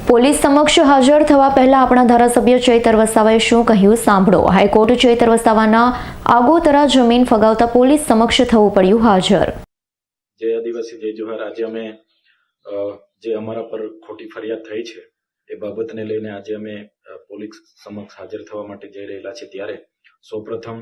Police સમક્ષ હાજર થવા પહેલા આપણા ધારાસભ્ય ચૈતર વસાવાએ શું કહ્યું સાંભળો। હાઈકોર્ટ ચૈતર વસાવાના આગોતરા જમીન ફગાવતા પોલીસ સમક્ષ થવું પડ્યું હાજર। જય આદિવાસી જય જોહાર। આજે અમે જે અમારા પર ખોટી ફરિયાદ થઈ છે એ બાબતને લઈને આજે અમે પોલીસ સમક્ષ હાજર થવા માટે જઈ રહેલા છે। ત્યારે સૌપ્રથમ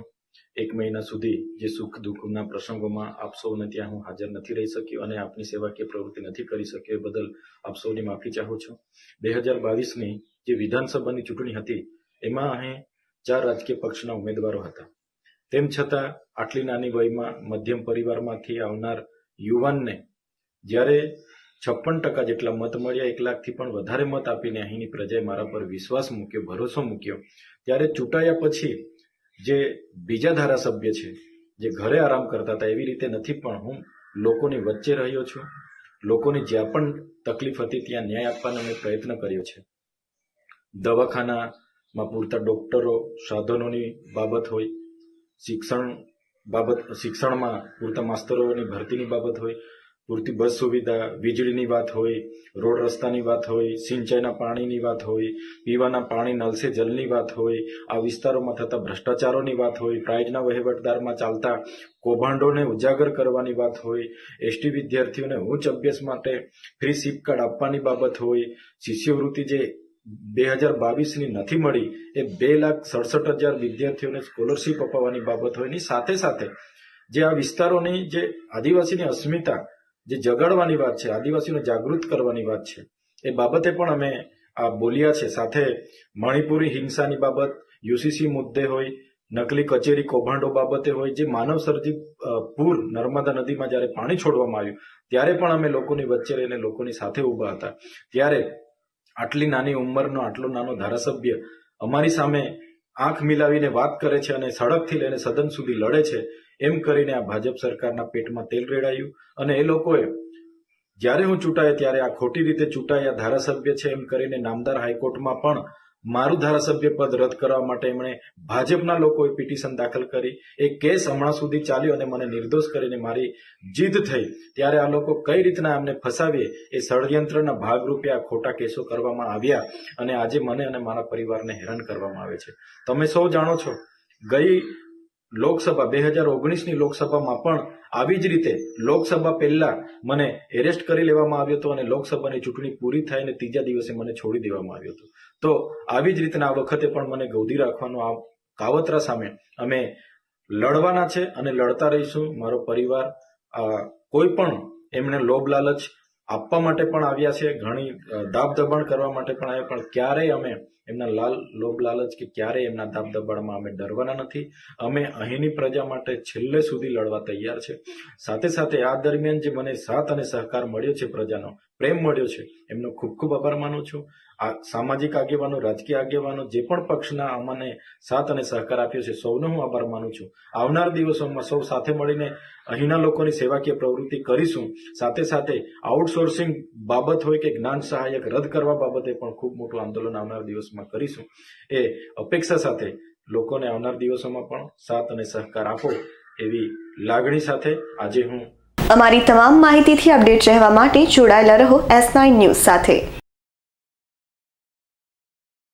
1 મહિના સુધી જે સુખ દુઃખના પ્રસંગોમાં આપ સૌને ત્યાં હું હાજર નથી રહી શક્યો અને આપની સેવાકીય પ્રવૃત્તિ નથી કરી શક્યો એ બદલ આપ સૌની માફી ચાહું છું। 2022ની જે વિધાનસભાની ચૂંટણી હતી એમાં અહીં 4 રાજકીય પક્ષના ઉમેદવારો હતા। તેમ છતાં આટલી નાની વયમાં મધ્યમ પરિવારમાંથી આવનાર યુવાનને જ્યારે 56% જેટલા મત મળ્યા, 1 લાખથી પણ વધારે મત આપીને અહીંની પ્રજાએ મારા પર વિશ્વાસ મૂક્યો, ભરોસો મૂક્યો, ત્યારે ચૂંટાયા પછી જે બીજા ધારાસભ્ય છે જે ઘરે આરામ કરતા હતા એવી રીતે નથી, પણ હું લોકોની વચ્ચે રહ્યો છું। લોકોની જ્યાં પણ તકલીફ હતી ત્યાં ન્યાય આપવાનો મેં પ્રયત્ન કર્યો છે। દવાખાનામાં પૂરતા ડોક્ટરો, સાધનોની બાબત હોય, શિક્ષણમાં પૂરતા માસ્તરોની ભરતીની બાબત હોય, પૂરતી બસ સુવિધા, વીજળીની વાત હોય, રોડ રસ્તાની વાત હોય, સિંચાઈના પાણીની વાત હોય, પીવાના પાણી નળ સે જલની વાત હોય, આ વિસ્તારોમાં થતા ભ્રષ્ટાચારોની વાત હોય, પ્રાઇઝના વહીવટદારમાં ચાલતા કૌભાંડોને ઉજાગર કરવાની વાત હોય, એસટી વિદ્યાર્થીઓને ઉચ્ચ અભ્યાસ માટે ફ્રી સિપ કાર્ડ આપવાની બાબત હોય, શિષ્યવૃત્તિ જે 2022ની નથી મળી એ 2,67,000 વિદ્યાર્થીઓને સ્કોલરશીપ અપાવવાની બાબત હોય, ની સાથે સાથે જે આ વિસ્તારોની જે આદિવાસીની અસ્મિતા જે જગાડવાની વાત છે, આદિવાસીઓને જાગૃત કરવાની વાત છે, એ બાબતે પણ અમે આ બોલ્યા છે। સાથે મણિપુરી હિંસાની બાબત, યુસીસી મુદ્દે હોય, નકલી કચેરી કૌભાંડો બાબતે હોય, જે માનવ સર્જિત પૂર નર્મદા નદીમાં જ્યારે પાણી છોડવામાં આવ્યું ત્યારે પણ અમે લોકોની વચ્ચે રહીને લોકોની સાથે ઊભા હતા। ત્યારે આટલી નાની ઉંમરનો આટલો નાનો ધારાસભ્ય અમારી સામે આંખ મિલાવીને વાત કરે છે અને સડકથી લઈને સદન સુધી લડે છે, એમ કરીને આ ભાજપ સરકારના પેટમાં તેલ રેડાયું। અને એ લોકોએ જ્યારે હું ચૂંટાયો ત્યારે આ ખોટી રીતે ચૂંટાયા ધારાસભ્ય છે એમ કરીને નામદાર હાઈકોર્ટમાં પણ મારું ધારાસભ્ય પદ રદ કરવા માટે એમણે ભાજપના લોકોએ પિટિશન દાખલ કરી। એ કેસ હમણાં સુધી ચાલ્યો અને મને નિર્દોષ કરીને મારી જીત થઈ। ત્યારે આ લોકો કઈ રીતના અમને ફસાવીએ એ ષડયંત્રના ભાગરૂપે આ ખોટા કેસો કરવામાં આવ્યા અને આજે મને અને મારા પરિવારને હેરાન કરવામાં આવે છે। તમે સૌ જાણો છો, ગઈ લોકસભા 2019ની લોકસભામાં પણ આવી જ રીતે લોકસભા પહેલા મને એરેસ્ટ કરી લેવામાં આવ્યો હતો અને લોકસભાની ચૂંટણી પૂરી થાય અને 3જા દિવસે મને છોડી દેવામાં આવ્યો હતો। તો આવી જ રીતના આ વખતે પણ મને ગૌદી રાખવાનો આ કાવતરા સામે અમે લડવાના છે અને લડતા રહીશું। મારો પરિવાર કોઈ પણ એમને લોભ લાલચ આપવા માટે પણ આવ્યા છે, ઘણી દાબ દબાણ કરવા માટે પણ આવ્યા, પણ ક્યારેય અમે એમના લોભ લાલચ કે ક્યારેય એમના દાબ દબાણમાં અમે ડરવાના નથી। અમે અહીંની પ્રજા માટે છેલ્લે સુધી લડવા તૈયાર છે। સાથે સાથે આ દરમિયાન જે મને સાથ અને સહકાર મળ્યો છે, પ્રજાનો પ્રેમ મળ્યો છે, એમનો ખૂબ ખૂબ આભાર માનું છું। આ સામાજિક આગેવાનો, રાજકીય આગેવાનો, જે પણ પક્ષના અમને સાથ અને સહકાર આપ્યો છે, સૌનો હું આભાર માનું છું। આવનાર દિવસોમાં સૌ સાથે મળીને અહીંના લોકોની સેવાકીય પ્રવૃત્તિ કરીશું। સાથે સાથે આઉટસોર્સિંગ બાબત હોય કે જ્ઞાન સહાયક રદ કરવા બાબતે પણ ખૂબ મોટું આંદોલન આવનાર દિવસમાં કરીશું। એ અપેક્ષા સાથે લોકોને આવનાર દિવસોમાં પણ સાથ અને સહકાર આપો એવી લાગણી સાથે આજે હું અમારી તમામ માહિતીથી અપડેટ રહેવા માટે જોડાયેલા રહો S9 ન્યૂઝ સાથે।